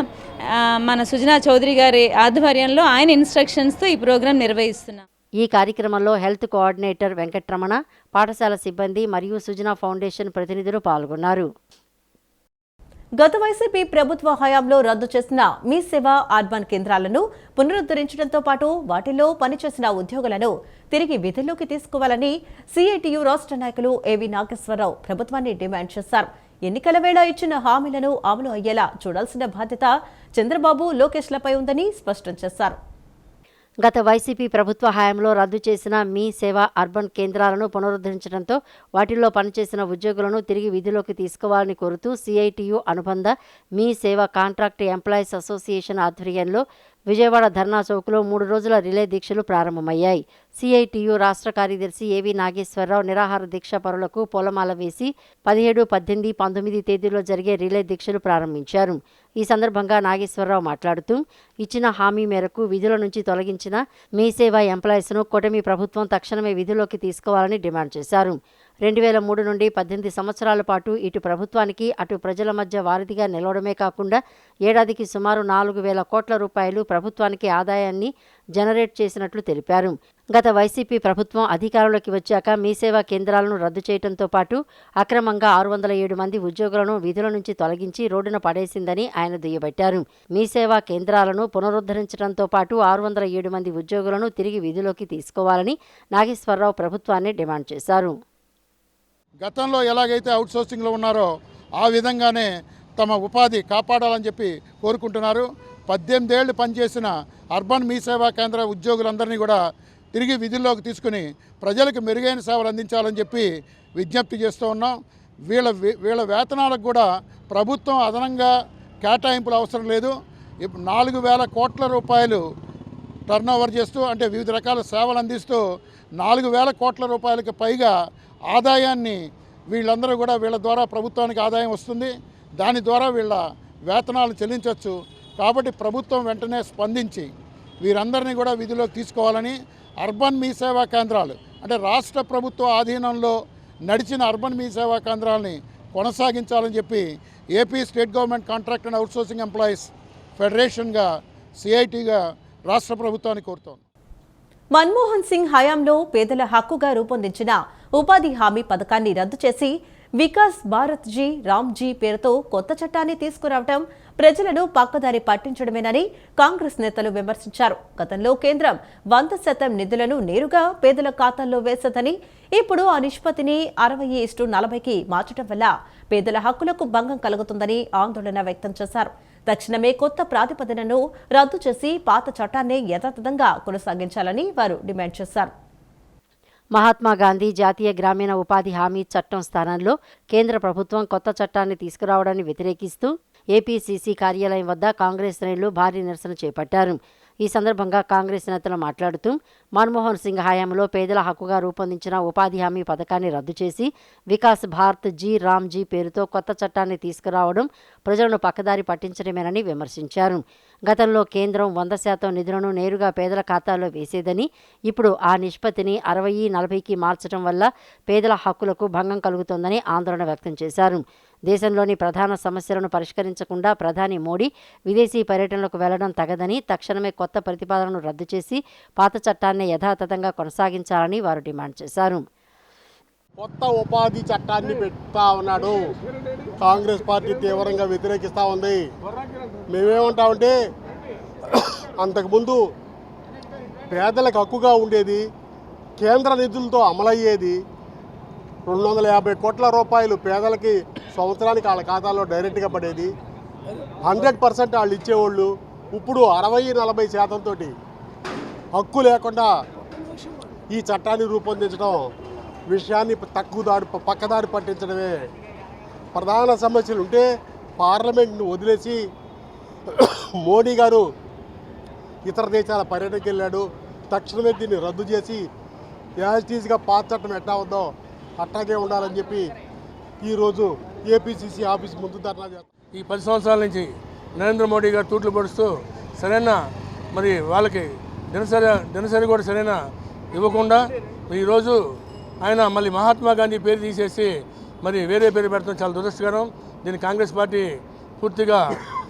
Speaker 7: మన సుజనా చౌదరి గారి ఆధ్వర్యంలో ఆయన ఇన్స్ట్రక్షన్స్తో ఈ ప్రోగ్రాం నిర్వహిస్తున్నాం.
Speaker 2: ఈ కార్యక్రమంలో హెల్త్ కోఆర్డినేటర్ వెంకట్రమణ, పాఠశాల సిబ్బంది మరియు సుజనా ఫౌండేషన్ ప్రతినిధులు పాల్గొన్నారు.
Speaker 1: గత వైసీపీ ప్రభుత్వ హయాంలో రద్దు చేసిన మీ సేవ అర్బన్ కేంద్రాలను పునరుద్ధరించడంతో పాటు వాటిలో పనిచేసిన ఉద్యోగులను తిరిగి విధుల్లోకి తీసుకోవాలని సిఐటియు రాష్ట్ర నాయకులు ఏవి నాగేశ్వరరావు ప్రభుత్వాన్ని డిమాండ్ చేశారు. ఎన్నికల వేళ ఇచ్చిన హామీలను అమలు అయ్యేలా చూడాల్సిన బాధ్యత చంద్రబాబు, లోకేష్లపై ఉందని స్పష్టం చేశారు.
Speaker 2: గత వైసీపీ ప్రభుత్వ హయాంలో రద్దు చేసిన మీ సేవ అర్బన్ కేంద్రాలను పునరుద్ధరించడంతో వాటిల్లో పనిచేసిన ఉద్యోగులను తిరిగి విధిలోకి తీసుకోవాలని కోరుతూ సిఐటియు అనుబంధ మీ సేవ కాంట్రాక్ట్ ఎంప్లాయీస్ అసోసియేషన్ ఆధ్వర్యంలో విజయవాడ ధర్నా చౌక్లో 3 రోజుల రిలే దీక్షలు ప్రారంభమయ్యాయి. సిఐటియు రాష్ట్ర కార్యదర్శి ఏవి నాగేశ్వరరావు నిరాహార దీక్ష పరులకు పూలమాల వేసి 17, 18, 19 తేదీలో జరిగే రిలే దీక్షలు ప్రారంభించారు. ఈ సందర్భంగా నాగేశ్వరరావు మాట్లాడుతూ, ఇచ్చిన హామీ మేరకు విధుల నుంచి తొలగించిన మీ సేవ ఎంప్లాయీస్ను కూటమి ప్రభుత్వం తక్షణమే విధుల్లోకి తీసుకోవాలని డిమాండ్ చేశారు. 2003 నుండి 18 సంవత్సరాల పాటు ఇటు ప్రభుత్వానికి అటు ప్రజల మధ్య వారధిగా నిలవడమే కాకుండా ఏడాదికి సుమారు 4,000 కోట్ల రూపాయలు ప్రభుత్వానికి ఆదాయాన్ని జనరేట్ చేసినట్లు తెలిపారు. గత వైసీపీ ప్రభుత్వం అధికారంలోకి వచ్చాక మీ సేవా కేంద్రాలను రద్దు చేయడంతో పాటు అక్రమంగా 607 మంది ఉద్యోగులను విధుల నుంచి తొలగించి రోడ్డున పడేసిందని ఆయన దుయ్యబట్టారు. మీ సేవా కేంద్రాలను పునరుద్ధరించడంతో పాటు 607 మంది ఉద్యోగులను తిరిగి విధులోకి తీసుకోవాలని నాగేశ్వరరావు ప్రభుత్వాన్ని డిమాండ్ చేశారు.
Speaker 5: గతంలో ఎలాగైతే అవుట్సోర్సింగ్లో ఉన్నారో ఆ విధంగానే తమ ఉపాధి కాపాడాలని చెప్పి కోరుకుంటున్నారు. 18 ఏళ్లు పనిచేసిన అర్బన్ మీ సేవా కేంద్ర ఉద్యోగులందరినీ కూడా తిరిగి విధుల్లోకి తీసుకుని ప్రజలకు మెరుగైన సేవలు అందించాలని చెప్పి విజ్ఞప్తి చేస్తూ ఉన్నాం. వీళ్ళ వేతనాలకు కూడా ప్రభుత్వం అదనంగా కేటాయింపులు అవసరం లేదు. 4,000 కోట్ల రూపాయలు టర్నోవర్ చేస్తూ అంటే వివిధ రకాల సేవలు అందిస్తూ 4,000 కోట్ల రూపాయలకి పైగా ఆదాయాన్ని వీళ్ళందరూ కూడా వీళ్ళ ద్వారా ప్రభుత్వానికి ఆదాయం వస్తుంది. దాని ద్వారా వీళ్ళ వేతనాలు చెల్లించవచ్చు. కాబట్టి ప్రభుత్వం వెంటనే స్పందించి వీరందరినీ కూడా విధిలోకి తీసుకోవాలని అర్బన్ మీ సేవా కేంద్రాలు అంటే రాష్ట్ర ప్రభుత్వ ఆధీనంలో నడిచిన అర్బన్ మీ సేవా కేంద్రాలని కొనసాగించాలని చెప్పి AP state government contract and outsourcing employees ఫెడరేషన్గా సిఐటిగా రాష్ట్ర ప్రభుత్వాన్ని కోరుతోంది.
Speaker 1: మన్మోహన్ సింగ్ హయాంలో పేదల హక్కుగా రూపొందించిన ఉపాధి హామీ పథకాన్ని రద్దు చేసి వికాస్ భారత్ జీ రామ్జీ పేరుతో కొత్త చట్టాన్ని తీసుకురావడం ప్రజలను పక్కదారి పట్టించడమేనని కాంగ్రెస్ నేతలు విమర్శించారు. గతంలో కేంద్రం 100% నిధులను నేరుగా పేదల ఖాతాల్లో వేసేదని, ఇప్పుడు ఆ నిష్పత్తిని 60:40కి మార్చడం వల్ల పేదల హక్కులకు భంగం కలుగుతుందని ఆందోళన వ్యక్తం చేశారు. తక్షణమే కొత్త ప్రాతిపదికను రద్దు చేసి పాత చట్టాన్ని యథాతథంగా కొనసాగించాలని వారు డిమాండ్ చేశారు.
Speaker 2: మహాత్మా గాంధీ జాతీయ గ్రామీణ ఉపాధి హామీ చట్టం స్థానంలో కేంద్ర ప్రభుత్వం కొత్త చట్టాన్ని తీసుకురావడాన్ని వ్యతిరేకిస్తూ ఏపీసీసీ కార్యాలయం వద్ద కాంగ్రెస్ శ్రేణులు భారీ నిరసన చేపట్టారు. ఈ సందర్భంగా కాంగ్రెస్ నేతలు మాట్లాడుతూ మన్మోహన్ సింగ్ హయాంలో పేదల హక్కుగా రూపొందించిన ఉపాధి హామీ పథకాన్ని రద్దు చేసి వికాస్ భారత్ జీ రామ్జీ పేరుతో కొత్త చట్టాన్ని తీసుకురావడం ప్రజలను పక్కదారి పట్టించడమేనని విమర్శించారు. గతంలో కేంద్రం 100% నిధులను నేరుగా పేదల ఖాతాల్లో వేసేదని, ఇప్పుడు ఆ నిష్పత్తిని 60:40కి మార్చడం వల్ల పేదల హక్కులకు భంగం కలుగుతోందని ఆందోళన వ్యక్తం చేశారు. దేశంలోని ప్రధాన సమస్యలను పరిష్కరించకుండా ప్రధాని మోడీ విదేశీ పర్యటనలకు వెళ్లడం తగదని, తక్షణమే కొత్త ప్రతిపాదనను రద్దు చేసి పాత చట్టాన్ని యథాతథంగా కొనసాగించాలని వారు డిమాండ్ చేశారు.
Speaker 8: కొత్త ఉపాధి చట్టాన్ని పెడతా ఉన్నాడు. కాంగ్రెస్ పార్టీ తీవ్రంగా వ్యతిరేకిస్తూ ఉంది. మేమేమంటామంటే అంతకుముందు పేదలకు హక్కుగా ఉండేది, కేంద్ర నిధులతో అమలయ్యేది, 250 కోట్ల రూపాయలు పేదలకి సంవత్సరానికి వాళ్ళ ఖాతాలో డైరెక్ట్గా పడేది, 100% వాళ్ళు ఇచ్చేవాళ్ళు. ఇప్పుడు 60-40% హక్కు లేకుండా ఈ చట్టాన్ని రూపొందించడం విషయాన్ని పక్కదారి పట్టించడమే. ప్రధాన సమస్యలు ఉంటే పార్లమెంట్ను వదిలేసి మోడీ గారు ఇతర దేశాల పర్యటనకి వెళ్ళాడు. తక్షణమే దీన్ని రద్దు చేసి యాజిటీస్గా పాత చట్టం ఎట్లా ఉందో అట్లాగే ఉండాలని చెప్పి ఈరోజు ఏపీసీసీ ఆఫీస్ ముందు ధర్నా చేస్తారు.
Speaker 9: ఈ 10 సంవత్సరాల నుంచి నరేంద్ర మోడీ గారు తూట్లు పడుస్తూ సరైన మరి వాళ్ళకి దినసరి కూడా సరైన ఇవ్వకుండా ఈరోజు ఆయన మళ్ళీ మహాత్మా గాంధీ పేరు తీసేసి మరి వేరే పేరు పెడతాం చాలా దురదృష్టకరం. దీన్ని కాంగ్రెస్ పార్టీ పూర్తిగా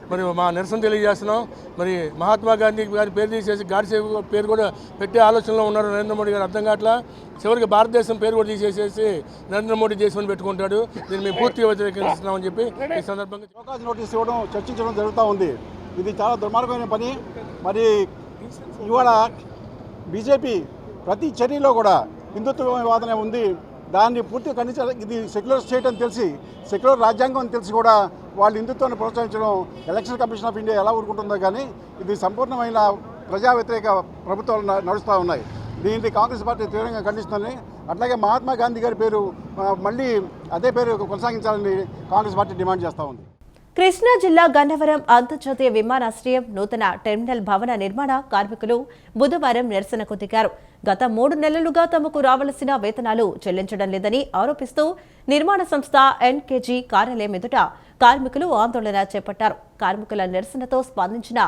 Speaker 9: మరి మా నిరసన తెలియజేస్తున్నాం. మరి మహాత్మా గాంధీ గారి పేరు తీసేసి గాడ్సే పేరు కూడా పెట్టే ఆలోచనలో ఉన్నారు నరేంద్ర మోడీ గారు. అర్థం కావట్లా. చివరికి భారతదేశం పేరు కూడా తీసేసేసి నరేంద్ర మోడీ దేశం అని పెట్టుకుంటాడు. దీన్ని మేము పూర్తిగా వ్యతిరేకిస్తున్నామని చెప్పి ఈ సందర్భంగా
Speaker 10: అవకాశ నోటీస్ ఇవ్వడం చర్చించడం జరుగుతూ ఉంది. ఇది చాలా దుర్మార్గమైన పని. మరి ఇవాళ బీజేపీ ప్రతి చర్యలో కూడా హిందుత్వవాదనే ఉంది. దాన్ని పూర్తిగా ఖండించాలి. ఇది సెక్యులర్ స్టేట్ అని తెలిసి, సెక్యులర్ రాజ్యాంగం అని తెలిసి కూడా వాళ్ళు హిందుత్వాన్ని ప్రోత్సహించడం ఎలక్షన్ కమిషన్ ఆఫ్ ఇండియా ఎలా ఊరుకుంటుందో కానీ ఇది సంపూర్ణమైన ప్రజా వ్యతిరేక ప్రభుత్వాలు నడుస్తూ ఉన్నాయి. దీన్ని కాంగ్రెస్ పార్టీ తీవ్రంగా ఖండిస్తుందని, అట్లాగే మహాత్మా గాంధీ గారి పేరు మళ్ళీ అదే పేరు కొనసాగించాలని కాంగ్రెస్ పార్టీ డిమాండ్ చేస్తూ ఉంది.
Speaker 1: కృష్ణా జిల్లా గన్నవరం అంతర్జాతీయ విమానాశ్రయం నూతన టెర్మినల్ భవన నిర్మాణ కార్మికులు బుధవారం నిరసనకు దిగారు. గత 3 నెలలుగా తమకు రావాల్సిన వేతనాలు చెల్లించడం లేదని ఆరోపిస్తూ నిర్మాణ సంస్థ ఎన్కేజీ కార్యాలయం ఎదుట కార్మికులు ఆందోళన చేపట్టారు. కార్మికుల నిరసనతో స్పందించిన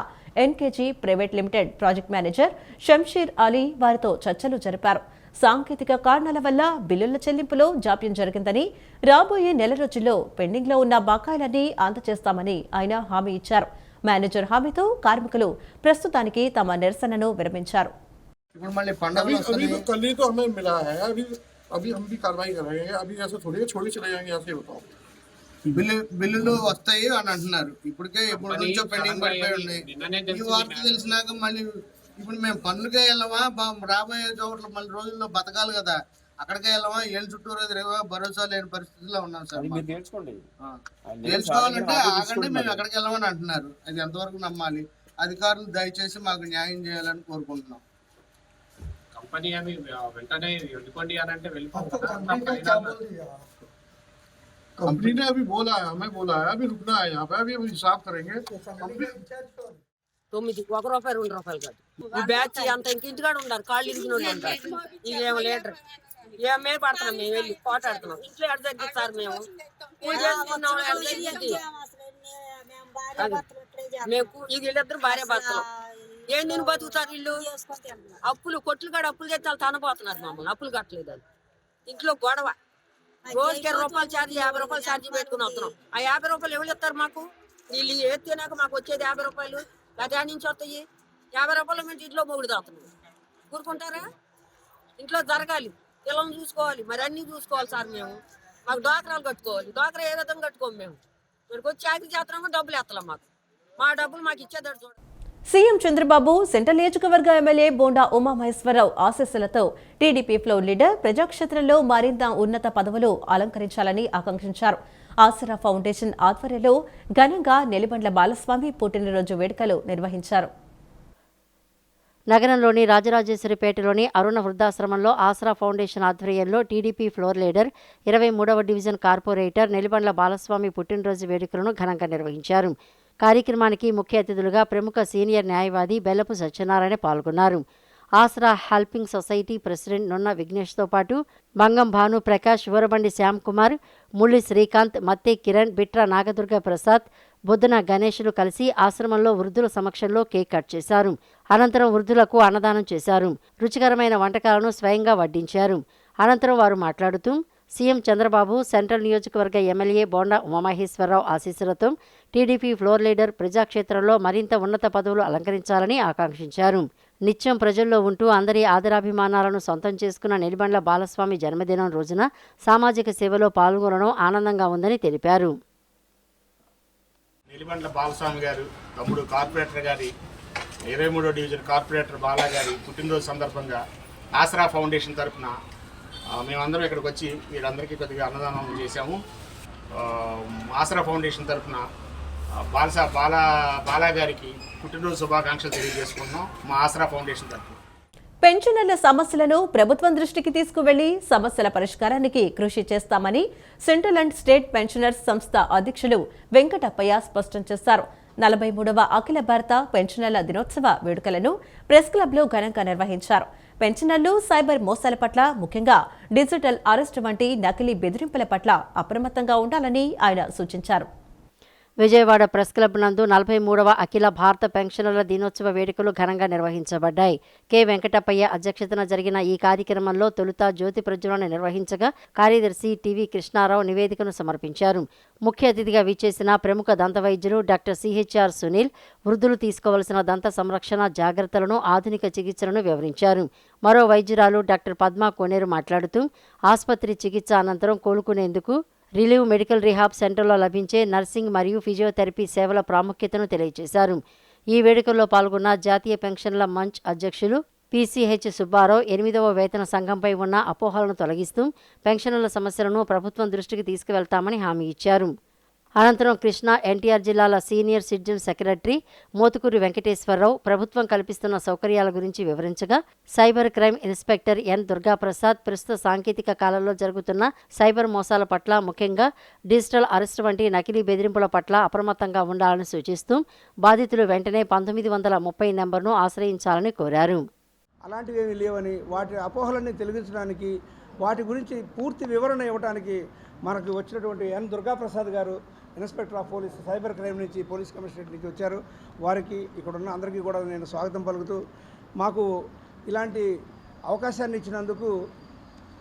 Speaker 1: NKG private limited project manager Shamsher Ali వారితో చర్చలు జరిపారు. సాంకేతిక కారణాల వల్ల బిల్లుల చెల్లింపులో జాప్యం జరిగిందని, రాబోయే నెల రోజుల్లో పెండింగ్లో ఉన్న బకాయిలన్నీ అందజేస్తామని ఆయన హామీ ఇచ్చారు. మేనేజర్ హామీతో కార్మికులు ప్రస్తుతానికి తమ నిరసనను విరమించారు.
Speaker 11: బిల్లులు వస్తాయి అని అంటున్నారు. ఇప్పటికే ఎప్పటి నుంచో పెండింగ్ పడిపోయి ఉన్నాయి. ఈ వార్త తెలిసినాక మళ్ళీ ఇప్పుడు మేము పనులకే వెళ్ళవా, రాబోయే చోట్ల మళ్ళీ రోజుల్లో బతకాలి కదా, అక్కడికే వెళ్ళవా, ఏళ్ళు చుట్టూరు తిరగవా, భరోసా లేని పరిస్థితిలో ఉన్నాం సార్. తెలుసుకోవాలంటే ఆగండి, మేము ఎక్కడికి వెళ్ళమని అంటున్నారు. అది ఎంతవరకు నమ్మాలి? అధికారులు దయచేసి మాకు న్యాయం చేయాలని కోరుకుంటున్నాం.
Speaker 12: కంపెనీ అని వెంటనే వెళ్ళిపోండి అని అంటే
Speaker 8: कंपनी ने अभी बोला है, हमें बोला है अभी रुकना है यहाँ पे, अभी हिसाब करेंगे.
Speaker 13: 9 ₹1 ₹2 కాదు ఈ బ్యాచ్ అంత ఇంటికాడ ఉన్నారు, కాళ్ళు ఇరిగినోళ్ళు ఉంటారు. ఇదేమో లీటర్ ఏమే పడుతున్నాం, మేము వెళ్ళి పోటాడుతున్నాం. ఇంట్లో ఎడ తగ్గిస్తారు, మేము మేము వీళ్ళిద్దరు భార్య భర్తలు. ఏం నేను బతుకుతారు వీళ్ళు? అప్పులు కొట్లు కాడ అప్పులు చేస్తే వాళ్ళు తనపోతున్నారు, మమ్మల్ని అప్పులు కట్టలేదు. అది ఇంట్లో గొడవ. రోజుకి ₹20 ఛార్జీ, ₹50 ఛార్జీ పెట్టుకుని వస్తున్నాం. ఆ ₹50 ఎవరు ఇస్తారు మాకు? వీళ్ళు ఎత్తినాక మాకు వచ్చేది ₹50. గదా నుంచి వస్తాయి ₹50 మేము ఇంట్లో మొగుడు తాగుతున్నాం. కూరుకుంటారా? ఇంట్లో జరగాలి, పిల్లల్ని చూసుకోవాలి, మరి అన్నీ చూసుకోవాలి సార్. మేము మాకు డోకరాలు కట్టుకోవాలి. డోకరా ఏ విధంగా కట్టుకోము. మేము ఇక్కడికి వచ్చి చాకరీ చేస్తున్నామో డబ్బులు ఎత్తలేం. మా డబ్బులు మాకు ఇచ్చేదాడు చూడండి.
Speaker 1: సీఎం చంద్రబాబు సెంట్రల్ నియోజకవర్గ ఎమ్మెల్యే బోండా ఉమామహేశ్వరరావు ఆశీస్సులతో టీడీపీ ఫ్లోర్ లీడర్ ప్రజాక్షేత్రంలో మరింత ఉన్నత పదవులు అలంకరించాలని ఆకాంక్షించారు. ఆసరా ఫౌండేషన్ ఆధ్వర్యంలో ఘనంగా నెల్లిబండ్ల బాలస్వామి పుట్టినరోజు వేడుకలు నిర్వహించారు.
Speaker 2: నగరంలోని రాజరాజేశ్వరిపేటలోని అరుణ వృద్ధాశ్రమంలో ఆసరా ఫౌండేషన్ ఆధ్వర్యంలో టీడీపీ ఫ్లోర్ లీడర్ 23వ డివిజన్ కార్పొరేటర్ నెల్లిబండ్ల బాలస్వామి పుట్టినరోజు వేడుకలను ఘనంగా నిర్వహించారు. కార్యక్రమానికి ముఖ్య అతిథులుగా ప్రముఖ సీనియర్ న్యాయవాది బెల్లపు సత్యనారాయణ పాల్గొన్నారు. ఆసరా హెల్పింగ్ సొసైటీ ప్రెసిడెంట్ నున్న విఘ్నేష్తో పాటు బంగం భాను ప్రకాష్, ఊరబండి శ్యామ్కుమార్, ముల్లి శ్రీకాంత్, మత్తే కిరణ్, బిట్రా నాగదుర్గ ప్రసాద్, బొద్దున గణేష్లు కలిసి ఆశ్రమంలో వృద్ధుల సమక్షంలో కేక్ కట్ చేశారు. అనంతరం వృద్ధులకు అన్నదానం చేశారు. రుచికరమైన వంటకాలను స్వయంగా వడ్డించారు. అనంతరం వారు మాట్లాడుతూ సీఎం చంద్రబాబు సెంట్రల్ నియోజకవర్గ ఎమ్మెల్యే బోండా ఉమామహేశ్వరరావు ఆశీస్సులతో టీడీపీ ఫ్లోర్ లీడర్ ప్రజాక్షేత్రంలో మరింత ఉన్నత పదవులు అలంకరించాలని ఆకాంక్షించారు. నిత్యం ప్రజల్లో ఉంటూ అందరి ఆదరాభిమానాలను సొంతం చేసుకున్న నెల్లిబండ్ల బాలస్వామి జన్మదినం రోజున సామాజిక సేవలో పాల్గొనడం ఆనందంగా ఉందని తెలిపారు.
Speaker 14: నెల్లిబండ్ల బాలస్వామి గారు తమ్ముడు కార్పొరేటర్ గారి 23వ డివిజన్ కార్పొరేటర్ బాలా గారి పుట్టినరోజు సందర్భంగా ఆసరా ఫౌండేషన్ తరఫున మేమందరం ఇక్కడికి వచ్చి వీళ్ళందరికీ కొద్దిగా అన్నదానం చేశాము. ఆసరా ఫౌండేషన్ తరఫున బాలా గారికి పుట్టినరోజు శుభాకాంక్షలు తెలియజేసుకున్నాం. మా ఆసరా ఫౌండేషన్ తరఫున
Speaker 1: పెన్షనర్ల సమస్యలను ప్రభుత్వం దృష్టికి తీసుకువెళ్లి సమస్యల పరిష్కారానికి కృషి చేస్తామని సెంట్రల్ అండ్ స్టేట్ పెన్షనర్స్ సంస్థ అధ్యక్షులు వెంకటప్పయ్య స్పష్టం చేశారు. 43వ అఖిల భారత పెన్షనర్ల దినోత్సవ వేడుకలను ప్రెస్ క్లబ్లో ఘనంగా నిర్వహించారు. పెన్షనర్లు సైబర్ మోసాల పట్ల, ముఖ్యంగా డిజిటల్ అరెస్ట్ వంటి నకిలీ బెదిరింపుల పట్ల అప్రమత్తంగా ఉండాలని ఆయన సూచించారు.
Speaker 2: విజయవాడ ప్రెస్ క్లబ్ నందు 43వ అఖిల భారత పెన్షనర్ల దినోత్సవ వేడుకలు ఘనంగా నిర్వహించబడ్డాయి. కె వెంకటప్పయ్య అధ్యక్షతన జరిగిన ఈ కార్యక్రమంలో తొలుత జ్యోతి ప్రజ్వలన నిర్వహించగా కార్యదర్శి టివి కృష్ణారావు నివేదికను సమర్పించారు. ముఖ్య అతిథిగా విచ్చేసిన ప్రముఖ దంత వైద్యులు డాక్టర్ సిహెచ్ఆర్ సునీల్ వృద్ధులు తీసుకోవలసిన దంత సంరక్షణ జాగ్రత్తలను, ఆధునిక చికిత్సలను వివరించారు. మరో వైద్యురాలు డాక్టర్ పద్మా కోనేరు మాట్లాడుతూ ఆసుపత్రి చికిత్స అనంతరం కోలుకునేందుకు రిలీవ్ మెడికల్ రిహాబ్ సెంటర్లో లభించే నర్సింగ్ మరియు ఫిజియోథెరపీ సేవల ప్రాముఖ్యతను తెలియజేశారు. ఈ వేడుకల్లో పాల్గొన్న జాతీయ పెన్షన్ల మంచ్ అధ్యక్షులు పీసీహెచ్ సుబ్బారావు 8వ వేతన సంఘంపై ఉన్న అపోహలను తొలగిస్తూ పెన్షనర్ల సమస్యలను ప్రభుత్వం దృష్టికి తీసుకువెళ్తామని హామీ ఇచ్చారు. అనంతరం కృష్ణా, ఎన్టీఆర్ జిల్లాల senior citizen secretary Mothukuri Venkateswararao ప్రభుత్వం కల్పిస్తున్న సౌకర్యాల గురించి వివరించగా cyber crime inspector N Durgaprasad ప్రస్తుత సాంకేతిక కాలంలో జరుగుతున్న సైబర్ మోసాల పట్ల, ముఖ్యంగా డిజిటల్ అరెస్ట్ వంటి నకిలీ బెదిరింపుల పట్ల అప్రమత్తంగా ఉండాలని సూచిస్తూ బాధితులు వెంటనే 1930 నెంబర్ను ఆశ్రయించాలని కోరారు.
Speaker 15: అలాంటివి ఏమీ లేవని, వాటి అపోహలన్నీ తొలగించడానికి, వాటి గురించి పూర్తి వివరణ ఇవ్వడానికి మనకు వచ్చినటువంటి ఎన్ దుర్గాప్రసాద్ గారు, inspector of police cyber crime నుంచి, పోలీస్ కమిషనరేట్ నుంచి వచ్చారు. వారికి, ఇక్కడున్న అందరికీ కూడా నేను స్వాగతం పలుకుతూ, మాకు ఇలాంటి అవకాశాన్ని ఇచ్చినందుకు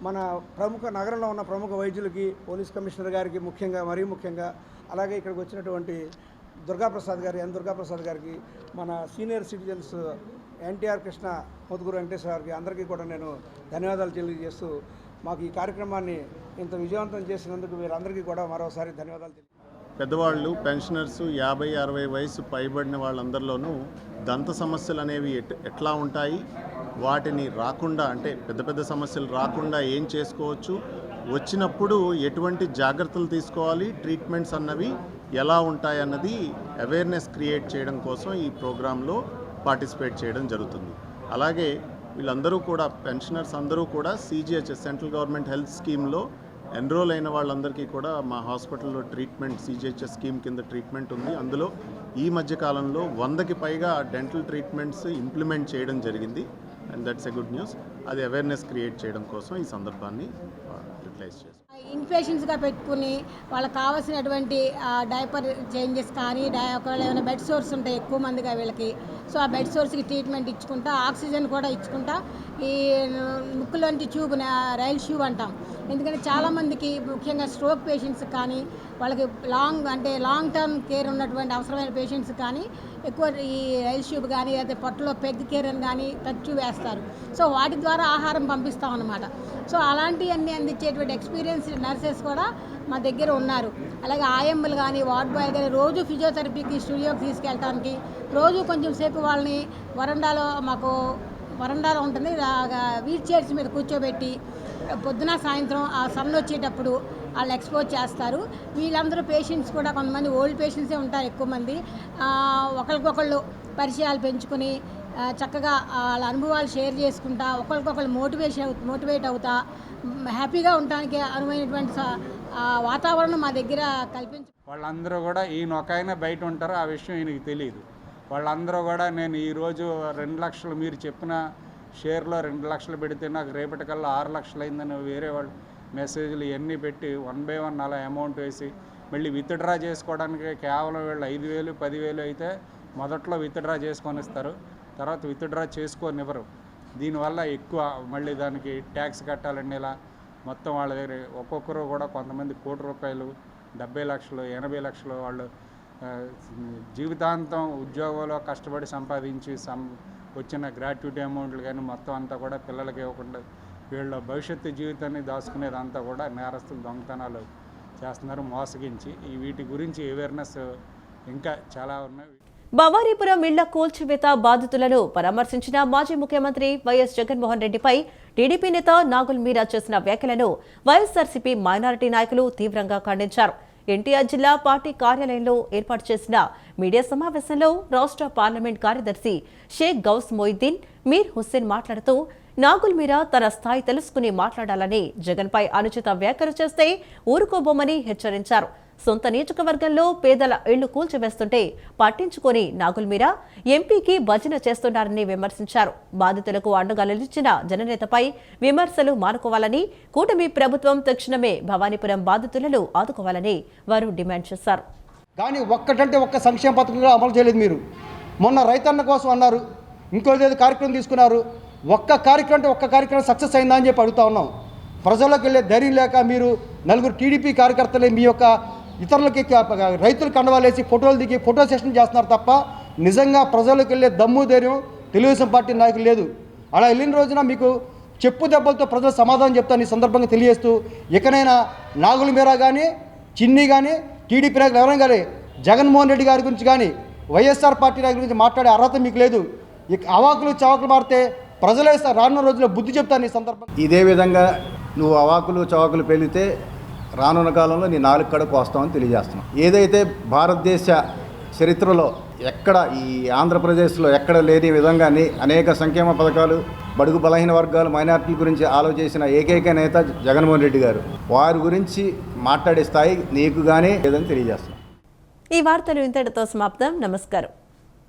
Speaker 15: మన నగరంలో ఉన్న ప్రముఖ వైద్యులకి, పోలీస్ కమిషనర్ గారికి మరీ ముఖ్యంగా, అలాగే ఇక్కడికి వచ్చినటువంటి దుర్గాప్రసాద్ గారికి, మన సీనియర్ సిటిజన్స్ ఎన్టీఆర్ కృష్ణ, ముదుగురు వెంకటేశ్వర గారికి అందరికీ కూడా నేను ధన్యవాదాలు తెలియజేస్తూ మాకు ఈ కార్యక్రమాన్ని ఇంత విజయవంతం చేసినందుకు వీరందరికీ కూడా మరోసారి ధన్యవాదాలు
Speaker 14: పెద్దవాళ్ళు, పెన్షనర్స్, 50-60 వయసు పైబడిన వాళ్ళందరిలోనూ దంత సమస్యలు అనేవి ఎట్లా ఉంటాయి, వాటిని రాకుండా అంటే పెద్ద సమస్యలు రాకుండా ఏం చేసుకోవచ్చు, వచ్చినప్పుడు ఎటువంటి జాగ్రత్తలు తీసుకోవాలి, ట్రీట్మెంట్స్ అన్నవి ఎలా ఉంటాయి అన్నది అవేర్నెస్ క్రియేట్ చేయడం కోసం ఈ ప్రోగ్రాంలో పార్టిసిపేట్ చేయడం జరుగుతుంది. అలాగే వీళ్ళందరూ కూడా పెన్షనర్స్ అందరూ కూడా CGHS సెంట్రల్ గవర్నమెంట్ హెల్త్ స్కీమ్లో ఎన్రోల్ అయిన వాళ్ళందరికీ కూడా మా హాస్పిటల్లో ట్రీట్మెంట్ CGHS స్కీమ్ కింద ట్రీట్మెంట్ ఉంది. అందులో ఈ మధ్యకాలంలో 100కి పైగా డెంటల్ ట్రీట్మెంట్స్ ఇంప్లిమెంట్ చేయడం జరిగింది. And that's a good news. అది అవేర్నెస్ క్రియేట్ చేయడం కోసం ఈ సందర్భాన్ని యూటిలైజ్ చేస్తాం.
Speaker 16: ఇన్పేషెంట్స్గా పెట్టుకుని వాళ్ళకి కావాల్సినటువంటి డైపర్ చేంజెస్ కానీ, ఒకవేళ ఏమైనా బెడ్ సోర్స్ ఉంటాయి ఎక్కువ మందిగా వీళ్ళకి, సో ఆ బెడ్ సోర్స్కి ట్రీట్మెంట్ ఇచ్చుకుంటా, ఆక్సిజన్ కూడా ఇచ్చుకుంటా, ఈ ముక్కులోంటి ట్యూబ్, రైల్ ట్యూబ్ అంటాం, ఎందుకంటే చాలామందికి ముఖ్యంగా స్ట్రోక్ పేషెంట్స్ కానీ, వాళ్ళకి లాంగ్ టర్మ్ కేర్ ఉన్నటువంటి అవసరమైన పేషెంట్స్ కానీ ఎక్కువ ఈ రైల్ ట్యూబ్ కానీ, లేదా పొట్టలో పెగ్ కేర్ అని కానీ పెగ్ ట్యూబ్ వేస్తారు. సో వాటి ద్వారా ఆహారం పంపిస్తాం అన్నమాట. సో అలాంటివన్నీ అందించేటువంటి ఎక్స్పీరియన్స్ నర్సెస్ కూడా మా దగ్గర ఉన్నారు. అలాగే ఆయంబులు కానీ, వార్డ్ బాయ్ కానీ రోజు ఫిజియోథెరపీకి స్టూడియోకి తీసుకెళ్ళడానికి, రోజు కొంచెం సేపు వాళ్ళని వరండాలో ఉంటుంది, వీల్ చైర్స్ మీద కూర్చోబెట్టి పొద్దున సాయంత్రం ఆ సన్ వచ్చేటప్పుడు వాళ్ళు ఎక్స్పోజ్ చేస్తారు. వీళ్ళందరూ పేషెంట్స్ కూడా కొంతమంది ఓల్డ్ పేషెంట్సే ఉంటారు ఎక్కువ మంది. ఒకరికొకళ్ళు పరిచయాలు పెంచుకొని చక్కగా వాళ్ళ అనుభవాలు షేర్ చేసుకుంటా, ఒకరికొకళ్ళు మోటివేట్ అవుతా, హ్యాపీగా ఉండడానికి అనువైనటువంటి వాతావరణం మా దగ్గర కల్పించు.
Speaker 17: వాళ్ళందరూ కూడా ఈయన ఒక ఆయన బయట ఉంటారు, ఆ విషయం ఈయనకి తెలియదు. వాళ్ళందరూ కూడా నేను ఈరోజు 2 లక్షలు మీరు చెప్పిన షేర్లో 2 లక్షలు పెడితే నాకు రేపటికల్లా 6 లక్షలు అయిందని వేరే వాళ్ళు మెసేజ్లు ఇవన్నీ పెట్టి 1 by 1 అలా అమౌంట్ వేసి మళ్ళీ విత్డ్రా చేసుకోవడానికి కేవలం వీళ్ళు 5,000 10,000 అయితే మొదట్లో విత్డ్రా చేసుకొని ఇస్తారు, తర్వాత విత్డ్రా చేసుకోనివ్వరు. దీనివల్ల ఎక్కువ మళ్ళీ దానికి ట్యాక్స్ కట్టాలండి. ఇలా మొత్తం వాళ్ళ దగ్గర ఒక్కొక్కరు కూడా కొంతమంది ₹1,00,00,000 70 లక్షలు 80 లక్షలు వాళ్ళు జీవితాంతం ఉద్యోగంలో కష్టపడి సంపాదించి వచ్చిన గ్రాట్యుటీ అమౌంట్లు కానీ మొత్తం అంతా కూడా పిల్లలకి ఇవ్వకుండా వీళ్ళ భవిష్యత్తు జీవితాన్ని దాచుకునేదంతా కూడా నేరస్తులు దొంగతనాలు చేస్తున్నారు, మోసగించి. వీటి గురించి అవేర్నెస్ ఇంకా చాలా ఉన్నాయి.
Speaker 1: భవానీపురం ఇళ్ల కూల్చివేత బాధితులను పరామర్శించిన మాజీ ముఖ్యమంత్రి వైఎస్ జగన్మోహన్ రెడ్డిపై టీడీపీ నేత నాగుల్ మీరా చేసిన వ్యాఖ్యలను వైఎస్ఆర్సీపీ మైనారిటీ నాయకులు తీవ్రంగా ఖండించారు. ఎన్టీఆర్ జిల్లా పార్టీ కార్యాలయంలో ఏర్పాటు చేసిన మీడియా సమావేశంలో రాష్ట్ర పార్లమెంట్ కార్యదర్శి షేక్ గౌస్ మొయిద్దీన్ మీర్ హుస్సేన్ మాట్లాడుతూ నాగుల్ మీరా తన స్థాయి తెలుసుకుని మాట్లాడాలని, జగన్పై అనుచిత వ్యాఖ్యలు చేస్తే ఊరుకోబోమని హెచ్చరించారు. సొంత నియోజకవర్గంలో పేదల ఇళ్లు కూల్చివేస్తుంటే పట్టించుకొని నాగుల్ మీరా ఎంపీకి భజన చేస్తున్నారని విమర్శించారు. బాధితులకు అండగా నిలిచిన జననేతపై విమర్శలు మానుకోవాలని, కూటమి ప్రభుత్వం తక్షణమే భవానీపురం బాధితులను ఆదుకోవాలని వారు డిమాండ్ చేశారు.
Speaker 15: కానీ ఒక్క సంక్షేమ పథకం కూడా అమలు చేయలేదు. మీరు మొన్న రైతన్న కోసం అన్నారు, ఇంకోదేదో కార్యక్రమం తీసుకున్నారు. ఒక్క కార్యక్రమం సక్సెస్ అయిందా అని చెప్పి అడుగుతా ఉన్నాం. ప్రజలకు వెళ్ళే ధైర్యం లేక మీరు నలుగురు టీడీపీ కార్యకర్తలే మీ యొక్క ఇతరులకి రైతులు కండవాలేసి ఫోటోలు దిగి ఫోటో సెషన్ చేస్తున్నారు తప్ప నిజంగా ప్రజలకు వెళ్ళే దమ్ము ధైర్యం తెలుగుదేశం పార్టీ నాయకులు లేదు. అలా వెళ్ళిన రోజున మీకు చెప్పు దెబ్బలతో ప్రజలు సమాధానం చెప్తాను ఈ సందర్భంగా తెలియజేస్తూ, ఇకనైనా నాగుల మీరా కానీ, చిన్ని కానీ, టీడీపీ నాయకులు ఎవరైనా కానీ జగన్మోహన్ రెడ్డి గారి గురించి కానీ వైఎస్ఆర్ పార్టీ నాయకుల గురించి మాట్లాడే అర్హత మీకు లేదు. అవాకులు చవాకులు మారితే ప్రజలే రానున్న రోజుల్లో బుద్ధి చెప్తాను ఈ సందర్భంగా.
Speaker 10: ఇదే విధంగా నువ్వు అవాకులు చవాకులు పెరిగితే రానున్న కాలంలో నీ 4 కడకు వస్తామని తెలియజేస్తున్నాం. ఏదైతే భారతదేశ చరిత్రలో ఎక్కడ ఈ ఆంధ్రప్రదేశ్లో ఎక్కడ లేని విధంగానే అనేక సంక్షేమ పథకాలు బడుగు బలహీన వర్గాలు మైనారిటీల గురించి ఆలోచించిన ఏకైక నేత జగన్మోహన్ రెడ్డి గారు. వారి గురించి మాట్లాడే స్థాయి నీకు కానీ లేదని తెలియజేస్తున్నాం.
Speaker 1: ఈ వార్తలు ఇంతటితో సమాప్తం. నమస్కారం.